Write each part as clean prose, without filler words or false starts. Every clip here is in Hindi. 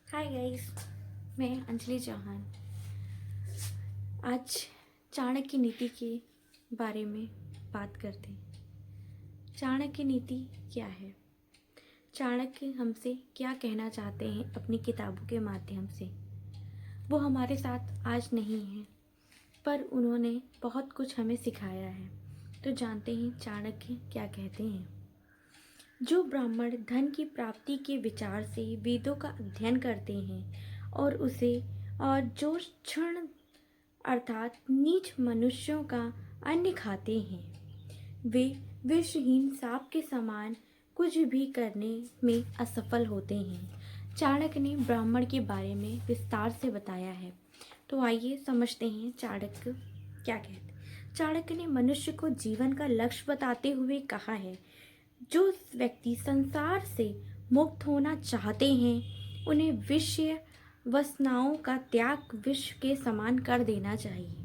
हाय गाइस, मैं अंजलि चौहान। आज चाणक्य नीति के बारे में बात करते हैं। चाणक्य नीति क्या है? चाणक्य हमसे क्या कहना चाहते हैं अपनी किताबों के माध्यम से? वो हमारे साथ आज नहीं हैं, पर उन्होंने बहुत कुछ हमें सिखाया है। तो जानते हैं चाणक्य क्या कहते हैं। जो ब्राह्मण धन की प्राप्ति के विचार से वेदों का अध्ययन करते हैं और जो क्षण अर्थात नीच मनुष्यों का अन्न खाते हैं, वे विषहीन सांप के समान कुछ भी करने में असफल होते हैं। चाणक्य ने ब्राह्मण के बारे में विस्तार से बताया है। तो आइए समझते हैं चाणक्य क्या कहते हैं। चाणक्य ने मनुष्य को जीवन का लक्ष्य बताते हुए कहा है, जो व्यक्ति संसार से मुक्त होना चाहते हैं उन्हें विषय वासनाओं का त्याग विष के समान कर देना चाहिए,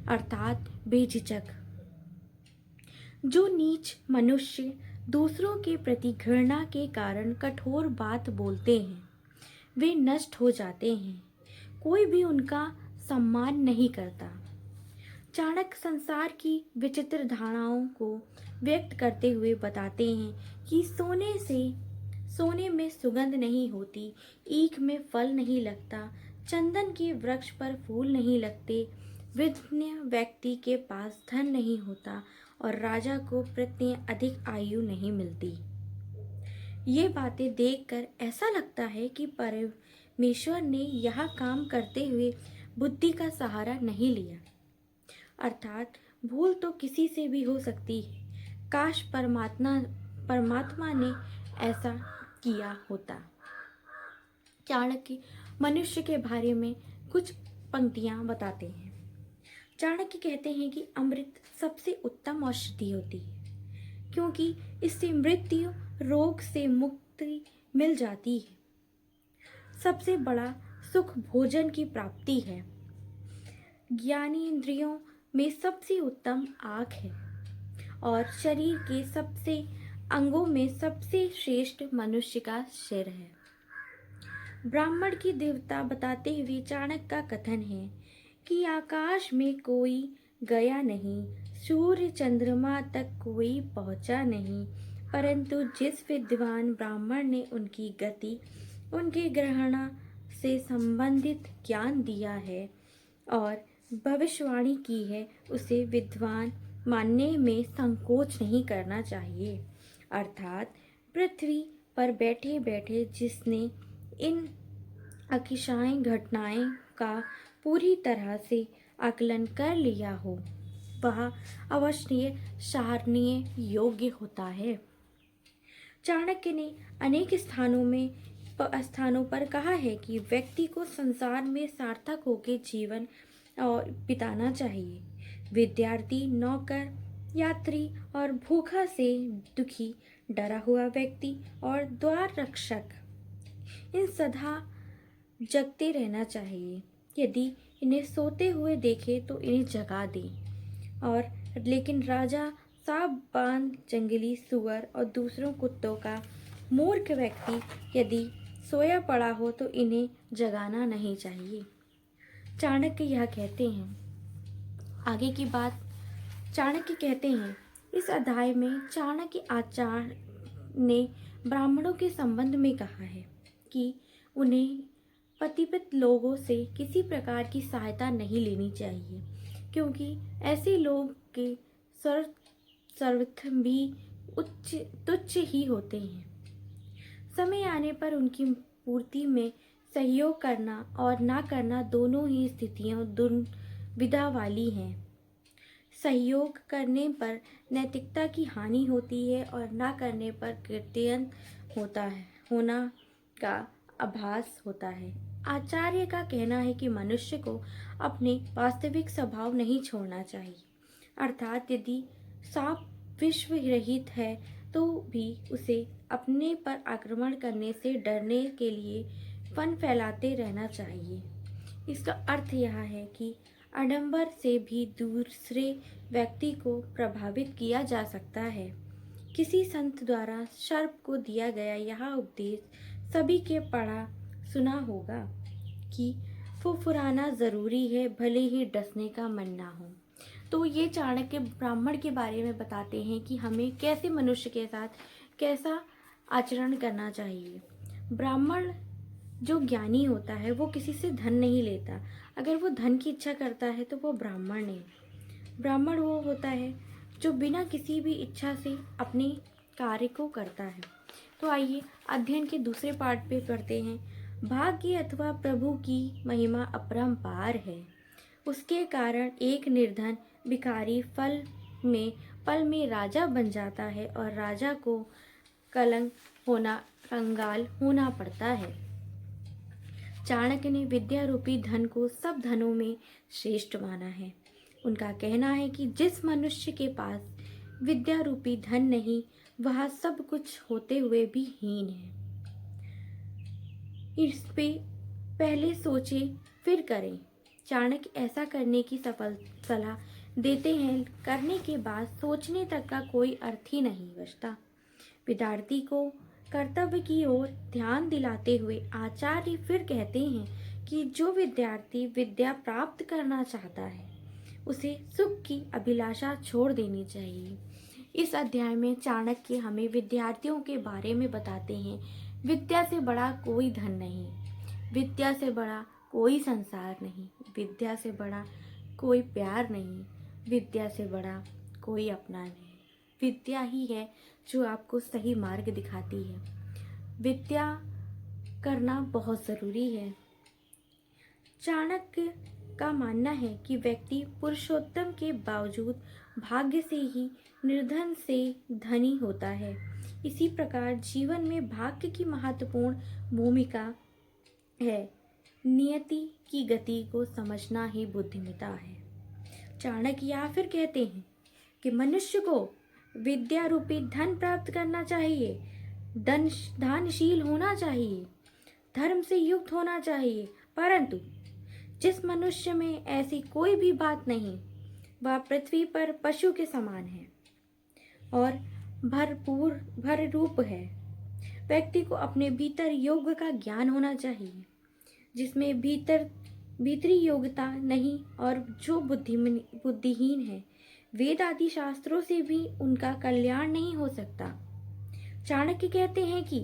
अर्थात बेझिझक। जो नीच मनुष्य दूसरों के प्रति घृणा के कारण कठोर बात बोलते हैं, वे नष्ट हो जाते हैं। कोई भी उनका सम्मान नहीं करता। चाणक्य संसार की विचित्र धारणाओं को व्यक्त करते हुए बताते हैं कि सोने में सुगंध नहीं होती, ईख में फल नहीं लगता, चंदन के वृक्ष पर फूल नहीं लगते, विद्वान व्यक्ति के पास धन नहीं होता और राजा को प्रत्यय अधिक आयु नहीं मिलती। ये बातें देखकर ऐसा लगता है कि परमेश्वर ने यह काम करते हुए बुद्धि का सहारा नहीं लिया। अर्थात भूल तो किसी से भी हो सकती है। काश परमात्मा ने ऐसा किया होता। चाणक्य मनुष्य के बारे में कुछ पंक्तियां बताते हैं। चाणक्य कहते हैं कि अमृत सबसे उत्तम औषधि होती है, क्योंकि इससे मृत्यु रोग से मुक्ति मिल जाती है। सबसे बड़ा सुख भोजन की प्राप्ति है। ज्ञानेंद्रियों में सबसे उत्तम आँख है और शरीर के सबसे अंगों में सबसे श्रेष्ठ मनुष्य का सिर है। ब्राह्मण की देवता बताते हुए चाणक्य का कथन है कि आकाश में कोई गया नहीं, सूर्य चंद्रमा तक कोई पहुंचा नहीं, परंतु जिस विद्वान ब्राह्मण ने उनकी गति उनके ग्रहण से संबंधित ज्ञान दिया है और भविष्यवाणी की है, उसे विद्वान मानने में संकोच नहीं करना चाहिए। अर्थात पृथ्वी पर बैठे बैठे जिसने इन अकिशाई घटनाएं का पूरी तरह से आकलन कर लिया हो, वह अवश्य सराहनीय योग्य होता है। चाणक्य ने अनेक स्थानों पर कहा है कि व्यक्ति को संसार में सार्थक होकर जीवन और बिताना चाहिए। विद्यार्थी, नौकर, यात्री और भूखा से दुखी, डरा हुआ व्यक्ति और द्वार रक्षक, इन सदा जगते रहना चाहिए। यदि इन्हें सोते हुए देखे तो इन्हें जगा दें। और लेकिन राजा, सांप, बांध, जंगली सुअर और दूसरों कुत्तों का मूर्ख व्यक्ति यदि सोया पड़ा हो तो इन्हें जगाना नहीं चाहिए। चाणक्य यह कहते हैं। आगे की बात चाणक्य कहते हैं, इस अध्याय में चाणक्य आचार्य ने ब्राह्मणों के संबंध में कहा है कि उन्हें पतिव्रत लोगों से किसी प्रकार की सहायता नहीं लेनी चाहिए, क्योंकि ऐसे लोग के सर्वथ भी तुच्छ ही होते हैं। समय आने पर उनकी पूर्ति में सहयोग करना और ना करना दोनों ही स्थितियां दुविधा वाली हैं। सहयोग करने पर नैतिकता की हानि होती है और ना करने पर कृतज्ञ होना का आभास होता है। आचार्य का कहना है कि मनुष्य को अपने वास्तविक स्वभाव नहीं छोड़ना चाहिए। अर्थात यदि सांप विश्व रहित है तो भी उसे अपने पर आक्रमण करने से डरने के लिए फन फैलाते रहना चाहिए। इसका अर्थ यह है कि आडंबर से भी दूसरे व्यक्ति को प्रभावित किया जा सकता है। किसी संत द्वारा सर्प को दिया गया यह उपदेश सभी के पढ़ा सुना होगा कि फुफुराना ज़रूरी है भले ही डसने का मन ना हो। तो ये चाणक्य ब्राह्मण के बारे में बताते हैं कि हमें कैसे मनुष्य के साथ कैसा आचरण करना चाहिए। ब्राह्मण जो ज्ञानी होता है वो किसी से धन नहीं लेता। अगर वो धन की इच्छा करता है तो वो ब्राह्मण नहीं। ब्राह्मण वो होता है जो बिना किसी भी इच्छा से अपने कार्य को करता है। तो आइए अध्ययन के दूसरे पार्ट पे पढ़ते हैं। भाग्य अथवा प्रभु की महिमा अपरंपार है। उसके कारण एक निर्धन भिखारी पल में राजा बन जाता है और राजा को कंगाल होना पड़ता है। चाणक्य ने विद्या रूपी धन को सब धनों में श्रेष्ठ माना है। उनका कहना है कि जिस मनुष्य के पास विद्या रूपी धन नहीं, वह सब कुछ होते हुए भी हीन है। इस पे पहले सोचे फिर करें। चाणक्य ऐसा करने की सफल सलाह देते हैं। करने के बाद सोचने तक का कोई अर्थ ही नहीं बचता। विद्यार्थी को कर्तव्य की ओर ध्यान दिलाते हुए आचार्य फिर कहते हैं कि जो विद्यार्थी विद्या प्राप्त करना चाहता है उसे सुख की अभिलाषा छोड़ देनी चाहिए। इस अध्याय में चाणक्य हमें विद्यार्थियों के बारे में बताते हैं। विद्या से बड़ा कोई धन नहीं, विद्या से बड़ा कोई संसार नहीं, विद्या से बड़ा कोई प्यार नहीं, विद्या से बड़ा कोई अपना नहीं। विद्या ही है जो आपको सही मार्ग दिखाती है। विद्या करना बहुत ज़रूरी है। चाणक्य का मानना है कि व्यक्ति पुरुषोत्तम के बावजूद भाग्य से ही निर्धन से धनी होता है। इसी प्रकार जीवन में भाग्य की महत्वपूर्ण भूमिका है। नियति की गति को समझना ही बुद्धिमत्ता है। चाणक्य या फिर कहते हैं कि मनुष्य को विद्या रूपी धन प्राप्त करना चाहिए, दानशील होना चाहिए, धर्म से युक्त होना चाहिए, परंतु जिस मनुष्य में ऐसी कोई भी बात नहीं, वह पृथ्वी पर पशु के समान है और भर रूप है। व्यक्ति को अपने भीतर योग का ज्ञान होना चाहिए, जिसमें भीतरी योग्यता नहीं और जो बुद्धिहीन है। वेद आदि शास्त्रों से भी उनका कल्याण नहीं हो सकता। चाणक्य कहते हैं कि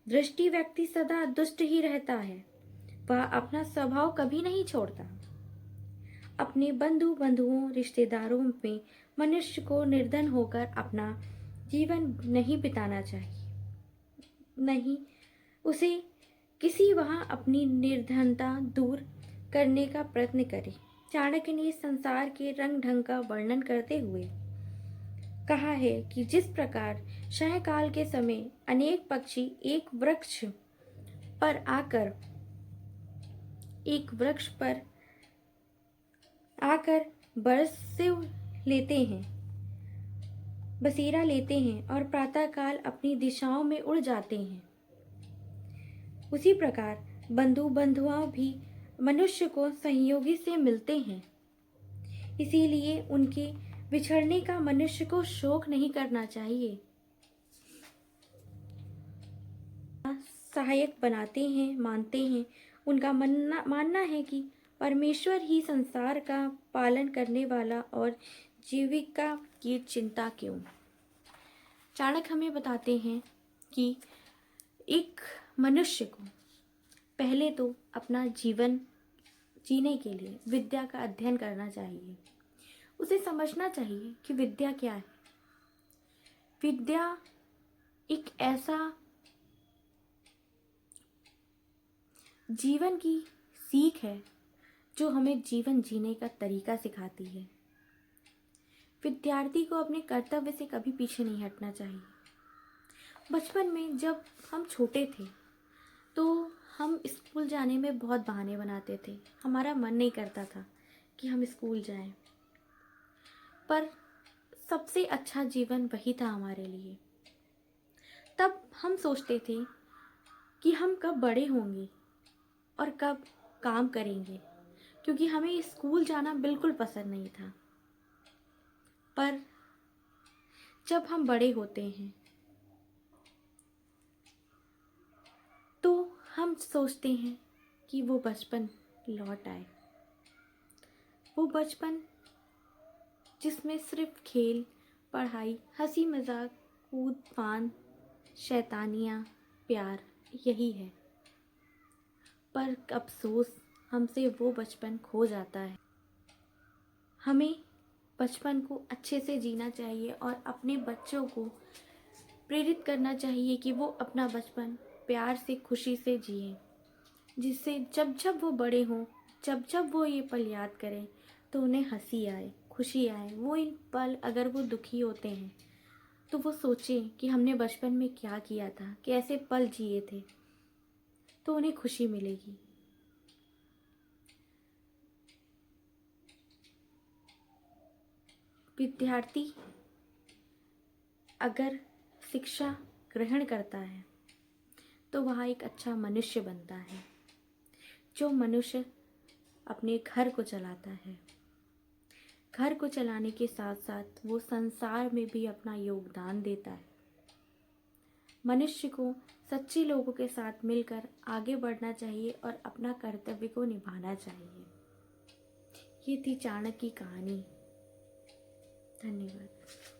दृष्टि व्यक्ति सदा दुष्ट ही रहता है, वह अपना स्वभाव कभी नहीं छोड़ता। अपने बंधुओं रिश्तेदारों में मनुष्य को निर्धन होकर अपना जीवन नहीं बिताना चाहिए। नहीं, उसे किसी वहाँ अपनी निर्धनता दूर करने का प्रयत्न करे। चाणक्य ने संसार के रंग ढंग का वर्णन करते हुए कहा है कि जिस प्रकार सायंकाल के समय अनेक पक्षी एक वृक्ष पर आकर बसेरा लेते हैं और प्रातःकाल अपनी दिशाओं में उड़ जाते हैं, उसी प्रकार बंधुआ भी मनुष्य को संयोगी से मिलते हैं। इसीलिए उनके बिछड़ने का मनुष्य को शोक नहीं करना चाहिए। सहायक मानते हैं। उनका मानना है कि परमेश्वर ही संसार का पालन करने वाला और जीविका की चिंता क्यों। चाणक्य हमें बताते हैं कि एक मनुष्य को पहले तो अपना जीवन जीने के लिए विद्या का अध्ययन करना चाहिए। उसे समझना चाहिए कि विद्या क्या है। विद्या एक ऐसा जीवन की सीख है जो हमें जीवन जीने का तरीका सिखाती है। विद्यार्थी को अपने कर्तव्य से कभी पीछे नहीं हटना चाहिए। बचपन में जब हम छोटे थे तो हम स्कूल जाने में बहुत बहाने बनाते थे। हमारा मन नहीं करता था कि हम स्कूल जाएं, पर सबसे अच्छा जीवन वही था हमारे लिए। तब हम सोचते थे कि हम कब बड़े होंगे और कब काम करेंगे, क्योंकि हमें स्कूल जाना बिल्कुल पसंद नहीं था। पर जब हम बड़े होते हैं तो हम सोचते हैं कि वो बचपन लौट आए, वो बचपन जिसमें सिर्फ खेल, पढ़ाई, हंसी मजाक, कूद फान, शैतानियाँ, प्यार यही है। पर अफसोस हमसे वो बचपन खो जाता है। हमें बचपन को अच्छे से जीना चाहिए और अपने बच्चों को प्रेरित करना चाहिए कि वो अपना बचपन प्यार से, खुशी से जिए, जिससे जब जब वो बड़े हों, जब जब वो ये पल याद करें तो उन्हें हंसी आए, खुशी आए। वो इन पल अगर वो दुखी होते हैं तो वो सोचें कि हमने बचपन में क्या किया था, कैसे पल जिए थे, तो उन्हें खुशी मिलेगी। विद्यार्थी अगर शिक्षा ग्रहण करता है तो वह एक अच्छा मनुष्य बनता है। जो मनुष्य अपने घर को चलाता है, घर को चलाने के साथ साथ वो संसार में भी अपना योगदान देता है। मनुष्य को सच्चे लोगों के साथ मिलकर आगे बढ़ना चाहिए और अपना कर्तव्य को निभाना चाहिए। ये थी चाणक्य की कहानी। धन्यवाद।